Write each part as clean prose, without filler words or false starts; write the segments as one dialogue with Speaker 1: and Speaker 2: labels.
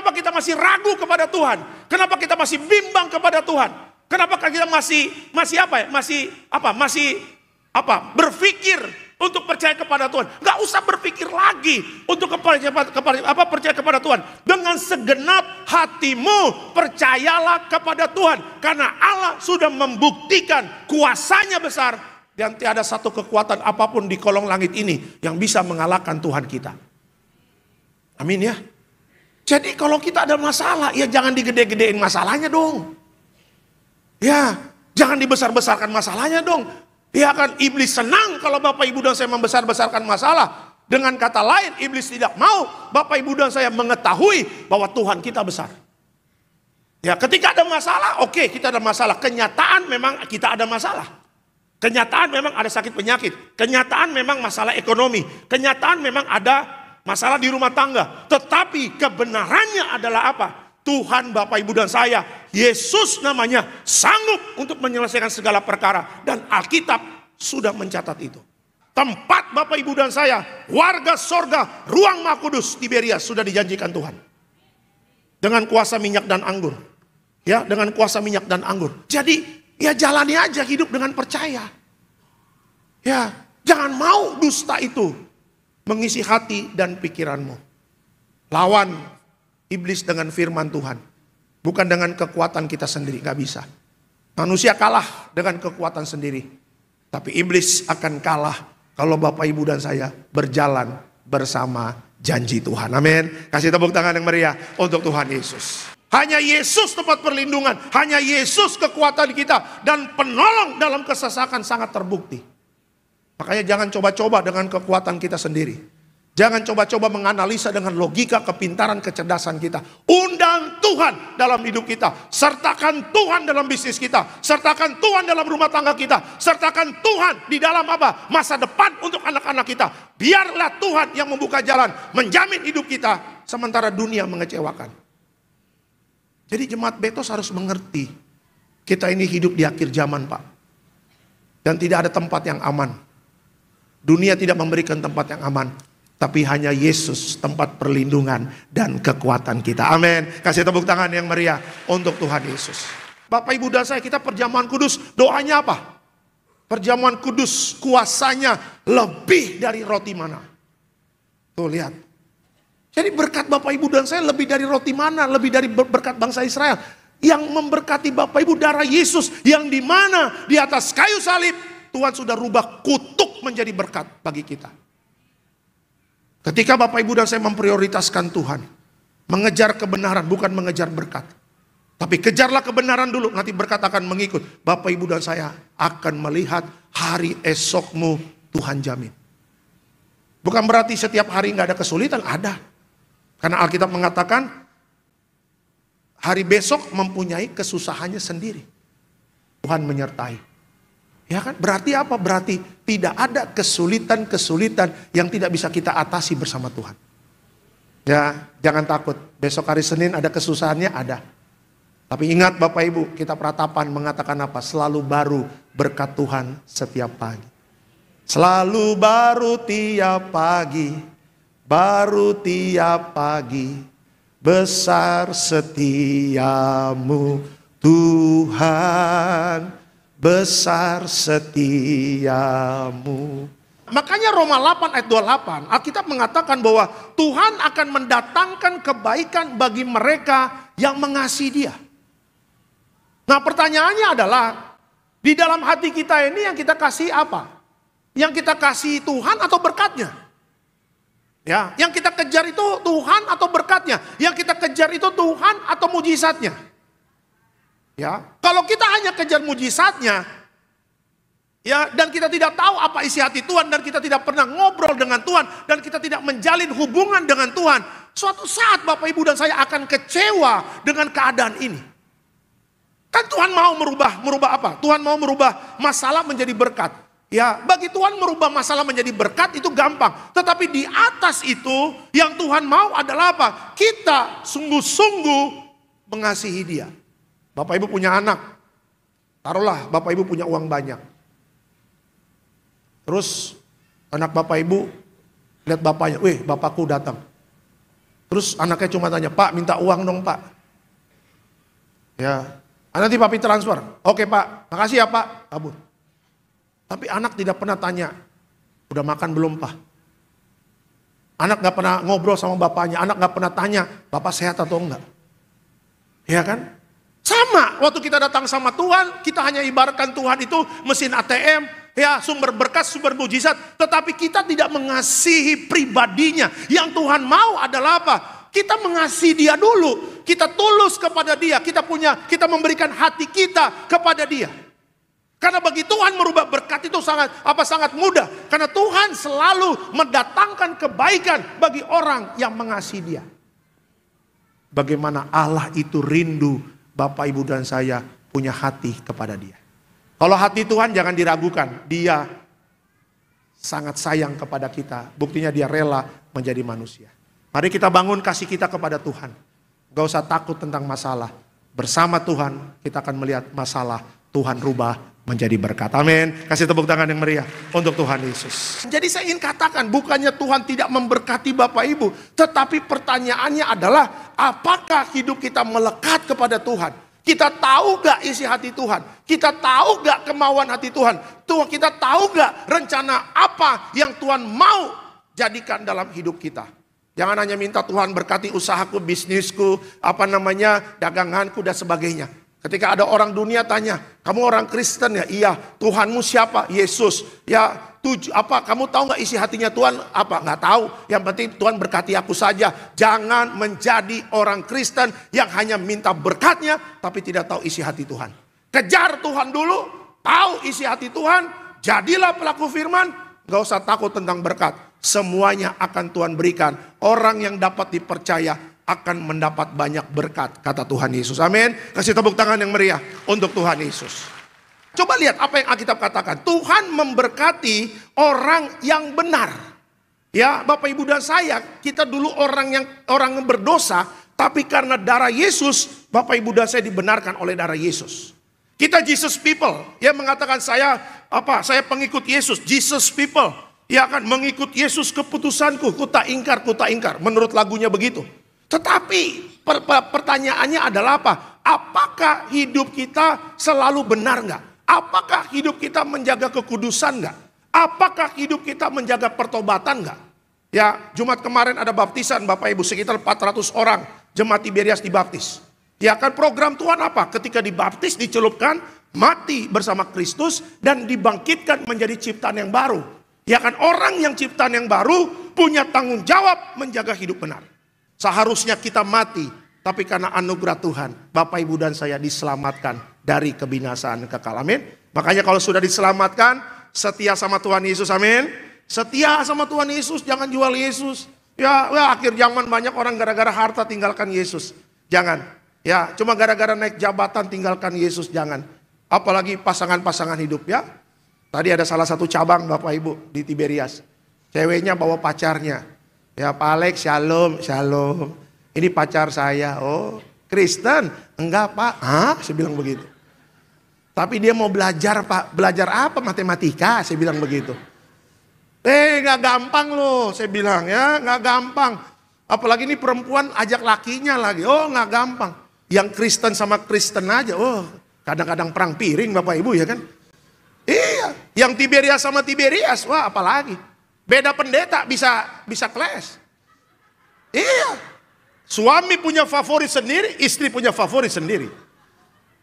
Speaker 1: Kenapa kita masih ragu kepada Tuhan? Kenapa kita masih bimbang kepada Tuhan? Kenapa kita masih berpikir untuk percaya kepada Tuhan? Gak usah berpikir lagi untuk percaya kepada Tuhan. Dengan segenap hatimu percayalah kepada Tuhan, karena Allah sudah membuktikan kuasanya besar, dan tiada satu kekuatan apapun di kolong langit ini yang bisa mengalahkan Tuhan kita. Amin ya. Jadi kalau kita ada masalah, ya jangan digede-gedein masalahnya dong. Ya, jangan dibesar-besarkan masalahnya dong. Ya kan, iblis senang kalau Bapak Ibu dan saya membesar-besarkan masalah. Dengan kata lain, iblis tidak mau Bapak Ibu dan saya mengetahui bahwa Tuhan kita besar. Ya, ketika ada masalah, oke, kita ada masalah. Kenyataan memang kita ada masalah. Kenyataan memang ada sakit penyakit. Kenyataan memang masalah ekonomi. Kenyataan memang ada masalah di rumah tangga. Tetapi kebenarannya adalah apa? Tuhan, Bapak, Ibu, dan saya, Yesus namanya, sanggup untuk menyelesaikan segala perkara. Dan Alkitab sudah mencatat itu. Tempat Bapak, Ibu, dan saya, warga sorga, ruang Maha Kudus, Tiberias, sudah dijanjikan Tuhan. Dengan kuasa minyak dan anggur. Ya, dengan kuasa minyak dan anggur. Jadi, ya jalani aja hidup dengan percaya. Ya, jangan mau dusta itu mengisi hati dan pikiranmu. Lawan iblis dengan firman Tuhan. Bukan dengan kekuatan kita sendiri, gak bisa. Manusia kalah dengan kekuatan sendiri. Tapi iblis akan kalah kalau Bapak, Ibu, dan saya berjalan bersama janji Tuhan. Amin. Kasih tepuk tangan yang meriah untuk Tuhan Yesus. Hanya Yesus tempat perlindungan. Hanya Yesus kekuatan kita. Dan penolong dalam kesesakan sangat terbukti. Makanya jangan coba-coba dengan kekuatan kita sendiri. Jangan coba-coba menganalisa dengan logika, kepintaran, kecerdasan kita. Undang Tuhan dalam hidup kita. Sertakan Tuhan dalam bisnis kita. Sertakan Tuhan dalam rumah tangga kita. Sertakan Tuhan di dalam apa? Masa depan untuk anak-anak kita. Biarlah Tuhan yang membuka jalan. Menjamin hidup kita. Sementara dunia mengecewakan. Jadi jemaat Betos harus mengerti. Kita ini hidup di akhir zaman, Pak. Dan tidak ada tempat yang aman. Dunia tidak memberikan tempat yang aman. Tapi hanya Yesus tempat perlindungan dan kekuatan kita. Amin. Kasih tepuk tangan yang meriah untuk Tuhan Yesus. Bapak, Ibu, dan saya, kita perjamuan kudus. Doanya apa? Perjamuan kudus kuasanya lebih dari roti mana. Tuh lihat. Jadi berkat Bapak, Ibu, dan saya lebih dari roti mana. Lebih dari berkat bangsa Israel. Yang memberkati Bapak, Ibu, darah Yesus. Yang dimana di atas kayu salib Tuhan sudah rubah kutuk menjadi berkat bagi kita. Ketika Bapak, Ibu, dan saya memprioritaskan Tuhan. Mengejar kebenaran, bukan mengejar berkat. Tapi kejarlah kebenaran dulu, nanti berkat akan mengikut. Bapak, Ibu, dan saya akan melihat hari esokmu Tuhan jamin. Bukan berarti setiap hari nggak ada kesulitan, ada. Karena Alkitab mengatakan, hari besok mempunyai kesusahannya sendiri. Tuhan menyertai. Ya kan? Berarti apa? Berarti tidak ada kesulitan-kesulitan yang tidak bisa kita atasi bersama Tuhan. Ya, jangan takut. Besok hari Senin ada kesusahannya, ada. Tapi ingat Bapak, Ibu, kita peratapan mengatakan apa? Selalu baru berkat Tuhan setiap pagi. Selalu baru tiap pagi. Baru tiap pagi. Besar setiamu Tuhan. Besar setiamu. Makanya Roma 8 ayat 28, Alkitab mengatakan bahwa Tuhan akan mendatangkan kebaikan bagi mereka yang mengasihi Dia. Nah, pertanyaannya adalah, di dalam hati kita ini yang kita kasih apa? Yang kita kasih Tuhan atau berkatnya? Ya, yang kita kejar itu Tuhan atau berkatnya? Yang kita kejar itu Tuhan atau mujizatnya? Ya, kalau kita hanya kejar mujizatnya, ya, dan kita tidak tahu apa isi hati Tuhan, dan kita tidak pernah ngobrol dengan Tuhan, dan kita tidak menjalin hubungan dengan Tuhan, suatu saat Bapak, Ibu, dan saya akan kecewa dengan keadaan ini. Kan Tuhan mau merubah apa? Tuhan mau merubah masalah menjadi berkat. Ya, bagi Tuhan merubah masalah menjadi berkat itu gampang. Tetapi di atas itu yang Tuhan mau adalah apa? Kita sungguh-sungguh mengasihi Dia. Bapak, Ibu punya anak. Taruhlah Bapak, Ibu punya uang banyak. Terus anak Bapak, Ibu lihat bapaknya, bapakku datang. Terus anaknya cuma tanya, Pak minta uang dong Pak. Ya, nanti papi transfer. Oke Pak, makasih ya Pak. Kabur. Tapi anak tidak pernah tanya, udah makan belum Pak? Anak gak pernah ngobrol sama bapaknya, anak gak pernah tanya, Bapak sehat atau enggak? Ya kan? Sama, waktu kita datang sama Tuhan, kita hanya ibaratkan Tuhan itu mesin ATM, ya sumber berkat, sumber mujizat. Tetapi kita tidak mengasihi pribadinya. Yang Tuhan mau adalah apa? Kita mengasihi dia dulu, kita tulus kepada dia, kita memberikan hati kita kepada dia. Karena bagi Tuhan merubah berkat itu sangat mudah. Karena Tuhan selalu mendatangkan kebaikan bagi orang yang mengasihi dia. Bagaimana Allah itu rindu Bapak Ibu dan saya punya hati kepada dia. Kalau hati Tuhan jangan diragukan, dia sangat sayang kepada kita. Buktinya dia rela menjadi manusia. Mari kita bangun kasih kita kepada Tuhan. Gak usah takut tentang masalah. Bersama Tuhan kita akan melihat masalah Tuhan rubah menjadi berkat. Amin. Kasih tepuk tangan yang meriah untuk Tuhan Yesus. Jadi saya ingin katakan, bukannya Tuhan tidak memberkati Bapak Ibu, tetapi pertanyaannya adalah apakah hidup kita melekat kepada Tuhan? Kita tahu gak isi hati Tuhan? Kita tahu gak kemauan hati Tuhan? Kita tahu gak rencana apa yang Tuhan mau jadikan dalam hidup kita? Jangan hanya minta Tuhan berkati usahaku, bisnisku, daganganku dan sebagainya. Ketika ada orang dunia tanya, kamu orang Kristen ya? Iya. Tuhanmu siapa? Yesus. Ya, kamu tahu nggak isi hatinya Tuhan? Apa? Nggak tahu. Yang penting Tuhan berkati aku saja. Jangan menjadi orang Kristen yang hanya minta berkatnya, tapi tidak tahu isi hati Tuhan. Kejar Tuhan dulu, tahu isi hati Tuhan, jadilah pelaku firman. Nggak usah takut tentang berkat. Semuanya akan Tuhan berikan. Orang yang dapat dipercaya akan mendapat banyak berkat, kata Tuhan Yesus. Amin. Kasih tepuk tangan yang meriah untuk Tuhan Yesus. Coba lihat apa yang Alkitab katakan. Tuhan memberkati orang yang benar. Ya, Bapak Ibu dan saya, kita dulu orang yang berdosa, tapi karena darah Yesus, Bapak Ibu dan saya dibenarkan oleh darah Yesus. Kita Jesus people. Ya, mengatakan saya pengikut Yesus, Jesus people. Ya kan, mengikut Yesus keputusanku, ku tak ingkar. Menurut lagunya begitu. Tetapi pertanyaannya adalah apa? Apakah hidup kita selalu benar enggak? Apakah hidup kita menjaga kekudusan enggak? Apakah hidup kita menjaga pertobatan enggak? Ya, Jumat kemarin ada baptisan Bapak Ibu, sekitar 400 orang jemaat Tiberias dibaptis. Ya kan, program Tuhan apa? Ketika dibaptis, dicelupkan, mati bersama Kristus dan dibangkitkan menjadi ciptaan yang baru. Ya kan, orang yang ciptaan yang baru punya tanggung jawab menjaga hidup benar. Seharusnya kita mati, tapi karena anugerah Tuhan, Bapak Ibu dan saya diselamatkan dari kebinasaan kekal. Amin. Makanya kalau sudah diselamatkan, setia sama Tuhan Yesus. Amin. Setia sama Tuhan Yesus, jangan jual Yesus. Ya, akhir zaman banyak orang gara-gara harta tinggalkan Yesus. Jangan. Ya, cuma gara-gara naik jabatan tinggalkan Yesus, jangan. Apalagi pasangan-pasangan hidup ya. Tadi ada salah satu cabang Bapak Ibu di Tiberias. Ceweknya bawa pacarnya. Ya Pak Alex, shalom. Ini pacar saya. Oh, Kristen? Enggak Pak. Hah? Saya bilang begitu. Tapi dia mau belajar Pak. Belajar apa? Matematika? Saya bilang begitu. Gak gampang loh. Saya bilang ya, gak gampang. Apalagi ini perempuan ajak lakinya lagi. Oh gak gampang. Yang Kristen sama Kristen aja. Oh kadang-kadang perang piring Bapak Ibu ya kan. Iya. Yang Tiberias sama Tiberias. Wah apalagi. Beda pendeta bisa clash. Iya. Suami punya favorit sendiri, istri punya favorit sendiri.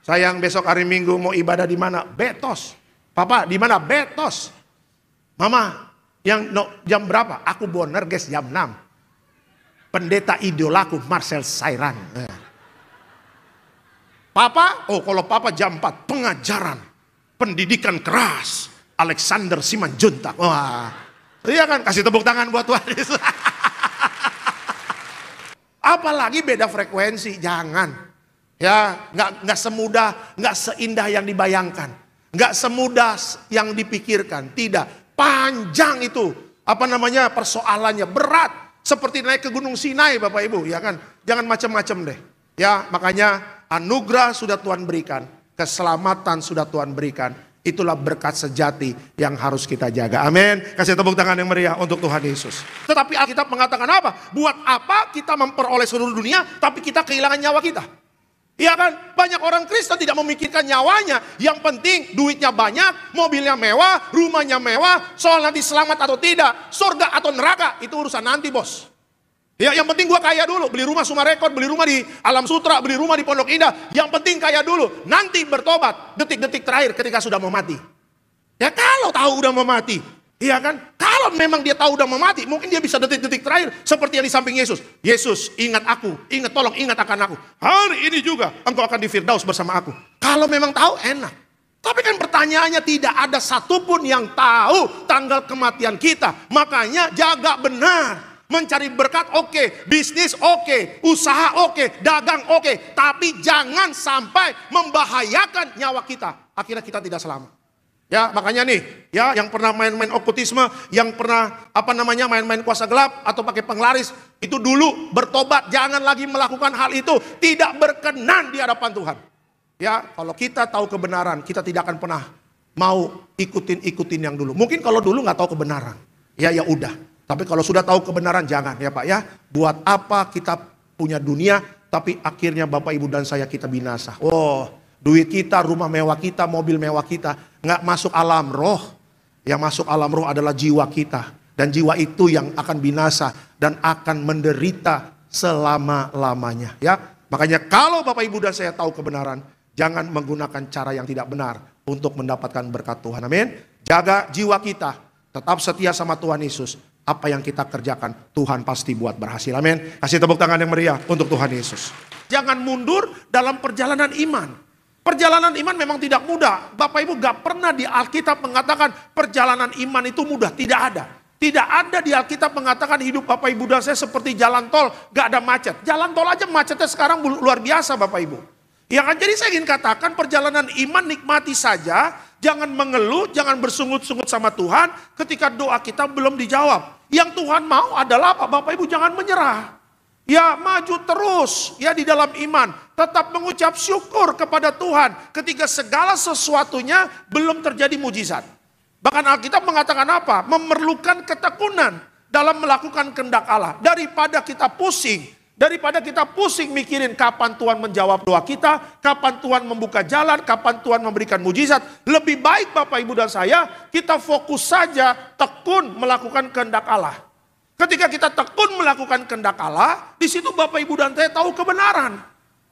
Speaker 1: Sayang besok hari Minggu mau ibadah di mana? Betos. Papa di mana? Betos. Mama jam berapa? Aku Bonerges jam 6. Pendeta idolaku Marcel Sairan. Papa, kalau papa jam 4 pengajaran pendidikan keras Alexander Simanjuntak. Wah. Iya kan, kasih tepuk tangan buat Tuhan Yesus. Apalagi beda frekuensi, jangan. Ya, nggak semudah, nggak seindah yang dibayangkan, nggak semudah yang dipikirkan. Tidak, panjang itu. Persoalannya berat. Seperti naik ke Gunung Sinai, Bapak Ibu, ya kan? Jangan macam-macam deh. Ya, makanya anugerah sudah Tuhan berikan, keselamatan sudah Tuhan berikan. Itulah berkat sejati yang harus kita jaga. Amin. Kasih tepuk tangan yang meriah untuk Tuhan Yesus. Tetapi Alkitab mengatakan apa? Buat apa kita memperoleh seluruh dunia tapi kita kehilangan nyawa kita? Iya kan? Banyak orang Kristen tidak memikirkan nyawanya. Yang penting duitnya banyak, mobilnya mewah, rumahnya mewah. Soal nanti selamat atau tidak, surga atau neraka, itu urusan nanti bos. Ya, yang penting gua kaya dulu, beli rumah Sumarekon, beli rumah di Alam Sutra, beli rumah di Pondok Indah. Yang penting kaya dulu, nanti bertobat detik-detik terakhir ketika sudah mau mati. Ya kalau tahu udah mau mati, iya kan? Kalau memang dia tahu udah mau mati, mungkin dia bisa detik-detik terakhir seperti yang di samping Yesus. Yesus, ingat aku, tolong ingat akan aku. Hari ini juga engkau akan di Firdaus bersama aku. Kalau memang tahu enak. Tapi kan pertanyaannya tidak ada satupun yang tahu tanggal kematian kita. Makanya jaga benar. Mencari berkat oke, bisnis oke, usaha oke, dagang oke. Tapi jangan sampai membahayakan nyawa kita. Akhirnya kita tidak selamat. Ya, makanya nih, ya yang pernah main-main okultisme, yang pernah main-main kuasa gelap atau pakai penglaris, itu dulu bertobat, jangan lagi melakukan hal itu, tidak berkenan di hadapan Tuhan. Ya, kalau kita tahu kebenaran, kita tidak akan pernah mau ikutin yang dulu. Mungkin kalau dulu nggak tahu kebenaran, ya udah. Tapi kalau sudah tahu kebenaran jangan ya Pak ya. Buat apa kita punya dunia, tapi akhirnya Bapak Ibu dan saya kita binasa. Oh, duit kita, rumah mewah kita, mobil mewah kita, nggak masuk alam roh. Yang masuk alam roh adalah jiwa kita. Dan jiwa itu yang akan binasa dan akan menderita selama-lamanya. Ya, makanya kalau Bapak Ibu dan saya tahu kebenaran, jangan menggunakan cara yang tidak benar untuk mendapatkan berkat Tuhan. Amin. Jaga jiwa kita, tetap setia sama Tuhan Yesus. Apa yang kita kerjakan, Tuhan pasti buat berhasil. Amin. Kasih tepuk tangan yang meriah untuk Tuhan Yesus. Jangan mundur dalam perjalanan iman. Perjalanan iman memang tidak mudah. Bapak Ibu gak pernah di Alkitab mengatakan perjalanan iman itu mudah. Tidak ada. Tidak ada di Alkitab mengatakan hidup Bapak Ibu dan saya seperti jalan tol, gak ada macet. Jalan tol aja macetnya sekarang luar biasa Bapak Ibu. Ya kan, jadi saya ingin katakan perjalanan iman nikmati saja. Jangan mengeluh, jangan bersungut-sungut sama Tuhan ketika doa kita belum dijawab. Yang Tuhan mau adalah apa? Bapak Ibu jangan menyerah. Ya maju terus ya di dalam iman. Tetap mengucap syukur kepada Tuhan ketika segala sesuatunya belum terjadi mujizat. Bahkan Alkitab mengatakan apa? Memerlukan ketekunan dalam melakukan kehendak Allah. Daripada kita pusing. Daripada kita pusing mikirin kapan Tuhan menjawab doa kita, kapan Tuhan membuka jalan, kapan Tuhan memberikan mujizat. Lebih baik Bapak Ibu dan saya, kita fokus saja tekun melakukan kehendak Allah. Ketika kita tekun melakukan kehendak Allah, di situ Bapak Ibu dan saya tahu kebenaran.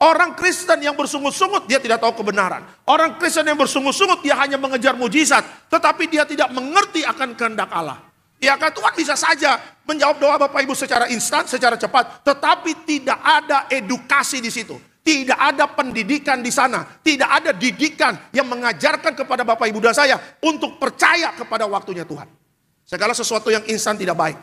Speaker 1: Orang Kristen yang bersungut-sungut, dia tidak tahu kebenaran. Orang Kristen yang bersungut-sungut, dia hanya mengejar mujizat. Tetapi dia tidak mengerti akan kehendak Allah. Ya kan, Tuhan bisa saja menjawab doa Bapak Ibu secara instan, secara cepat. Tetapi tidak ada edukasi di situ. Tidak ada pendidikan di sana. Tidak ada didikan yang mengajarkan kepada Bapak Ibu dan saya untuk percaya kepada waktunya Tuhan. Segala sesuatu yang instan tidak baik.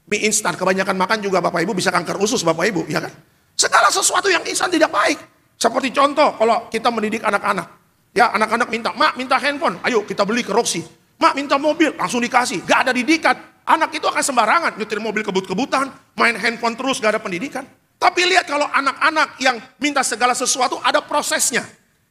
Speaker 1: Mie instan, kebanyakan makan juga Bapak Ibu bisa kanker usus Bapak Ibu. Ya kan? Segala sesuatu yang instan tidak baik. Seperti contoh kalau kita mendidik anak-anak. Ya anak-anak minta handphone. Ayo kita beli ke Roxy. Mak minta mobil, langsung dikasih. Gak ada didikan. Anak itu akan sembarangan. Nyetir mobil kebut-kebutan. Main handphone terus, gak ada pendidikan. Tapi lihat kalau anak-anak yang minta segala sesuatu, ada prosesnya.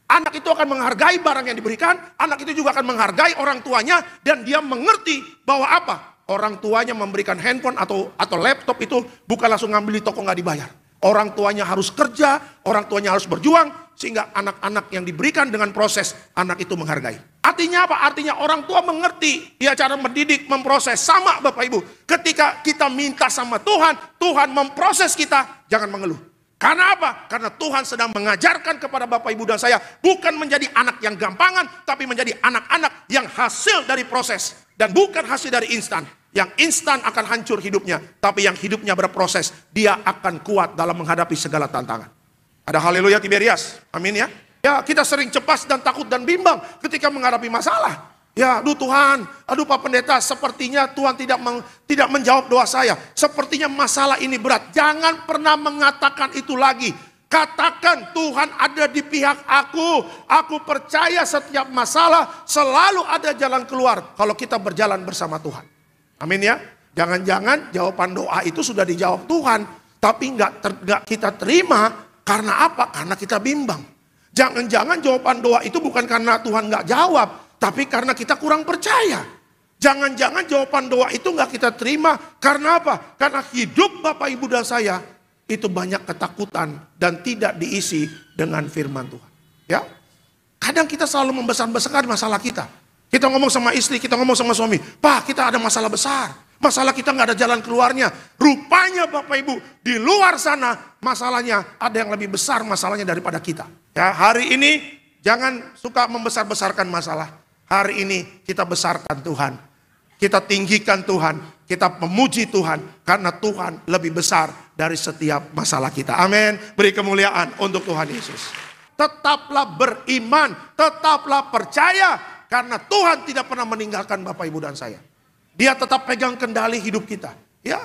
Speaker 1: Anak itu akan menghargai barang yang diberikan. Anak itu juga akan menghargai orang tuanya. Dan dia mengerti bahwa apa? Orang tuanya memberikan handphone atau laptop itu bukan langsung ngambil di toko gak dibayar. Orang tuanya harus kerja, orang tuanya harus berjuang, sehingga anak-anak yang diberikan dengan proses, anak itu menghargai. Artinya apa? Artinya orang tua mengerti, ya cara mendidik, memproses. Sama Bapak Ibu, ketika kita minta sama Tuhan, Tuhan memproses kita, jangan mengeluh. Karena apa? Karena Tuhan sedang mengajarkan kepada Bapak Ibu dan saya, bukan menjadi anak yang gampangan, tapi menjadi anak-anak yang hasil dari proses. Dan bukan hasil dari instan. Yang instan akan hancur hidupnya, tapi yang hidupnya berproses, dia akan kuat dalam menghadapi segala tantangan. Ada haleluya Tiberias, amin ya. Ya kita sering cemas dan takut dan bimbang ketika menghadapi masalah. Ya aduh Tuhan, aduh Pak Pendeta, sepertinya Tuhan tidak menjawab doa saya. Sepertinya masalah ini berat. Jangan pernah mengatakan itu lagi. Katakan Tuhan ada di pihak aku. Aku percaya setiap masalah selalu ada jalan keluar kalau kita berjalan bersama Tuhan. Amin ya. Jangan-jangan jawaban doa itu sudah dijawab Tuhan, tapi nggak kita terima karena apa? Karena kita bimbang. Jangan-jangan jawaban doa itu bukan karena Tuhan nggak jawab, tapi karena kita kurang percaya. Jangan-jangan jawaban doa itu nggak kita terima. Karena apa? Karena hidup Bapak Ibu dan saya itu banyak ketakutan dan tidak diisi dengan firman Tuhan. Ya, kadang kita selalu membesar-besarkan masalah kita. Kita ngomong sama istri, kita ngomong sama suami, Pak, kita ada masalah besar. Masalah kita nggak ada jalan keluarnya. Rupanya Bapak Ibu di luar sana masalahnya ada yang lebih besar masalahnya daripada kita. Ya, hari ini jangan suka membesar-besarkan masalah. Hari ini kita besarkan Tuhan. Kita tinggikan Tuhan, kita memuji Tuhan karena Tuhan lebih besar dari setiap masalah kita. Amin. Beri kemuliaan untuk Tuhan Yesus. Tetaplah beriman, tetaplah percaya karena Tuhan tidak pernah meninggalkan Bapak Ibu dan saya. Dia tetap pegang kendali hidup kita. Ya,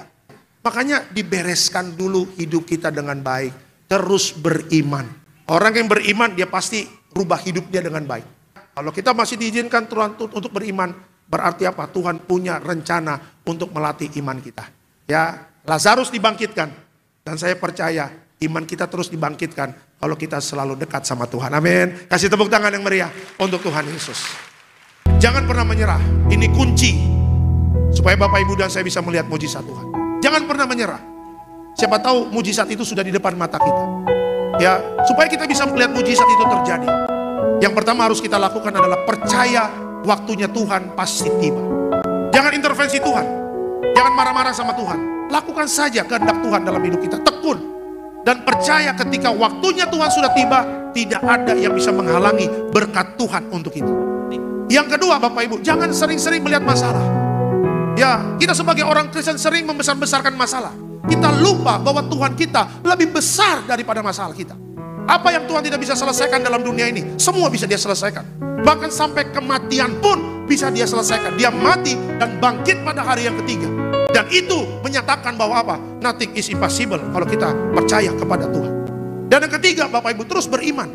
Speaker 1: makanya dibereskan dulu hidup kita dengan baik. Terus beriman. Orang yang beriman dia pasti rubah hidupnya dengan baik. Kalau kita masih diizinkan Tuhan untuk beriman, berarti apa? Tuhan punya rencana untuk melatih iman kita. Ya, Lazarus dibangkitkan. Dan saya percaya iman kita terus dibangkitkan kalau kita selalu dekat sama Tuhan. Amin. Kasih tepuk tangan yang meriah untuk Tuhan Yesus. Jangan pernah menyerah. Ini kunci supaya Bapak Ibu dan saya bisa melihat mujizat Tuhan. Jangan pernah menyerah. Siapa tahu mujizat itu sudah di depan mata kita. Ya, supaya kita bisa melihat mujizat itu terjadi. Yang pertama harus kita lakukan adalah percaya waktunya Tuhan pasti tiba. Jangan intervensi Tuhan. Jangan marah-marah sama Tuhan. Lakukan saja kehendak Tuhan dalam hidup kita. Tekun. Dan percaya ketika waktunya Tuhan sudah tiba, tidak ada yang bisa menghalangi berkat Tuhan untuk kita. Yang kedua Bapak Ibu, jangan sering-sering melihat masalah. Ya, kita sebagai orang Kristen sering membesar-besarkan masalah. Kita lupa bahwa Tuhan kita lebih besar daripada masalah kita. Apa yang Tuhan tidak bisa selesaikan dalam dunia ini, semua bisa Dia selesaikan. Bahkan sampai kematian pun bisa Dia selesaikan. Dia mati dan bangkit pada hari yang ketiga. Dan itu menyatakan bahwa apa? Nothing is impossible kalau kita percaya kepada Tuhan. Dan yang ketiga Bapak Ibu, terus beriman.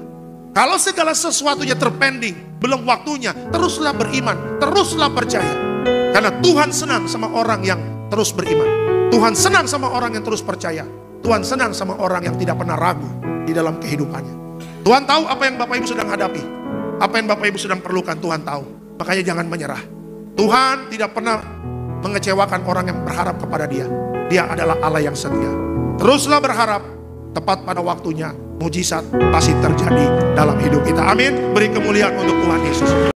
Speaker 1: Kalau segala sesuatunya terpending, belum waktunya, teruslah beriman, teruslah percaya. Karena Tuhan senang sama orang yang terus beriman. Tuhan senang sama orang yang terus percaya. Tuhan senang sama orang yang tidak pernah ragu di dalam kehidupannya. Tuhan tahu apa yang Bapak Ibu sedang hadapi. Apa yang Bapak Ibu sedang perlukan, Tuhan tahu. Makanya jangan menyerah. Tuhan tidak pernah mengecewakan orang yang berharap kepada Dia. Dia adalah Allah yang setia. Teruslah berharap, tepat pada waktunya mujizat pasti terjadi dalam hidup kita. Amin. Beri kemuliaan untuk Tuhan Yesus.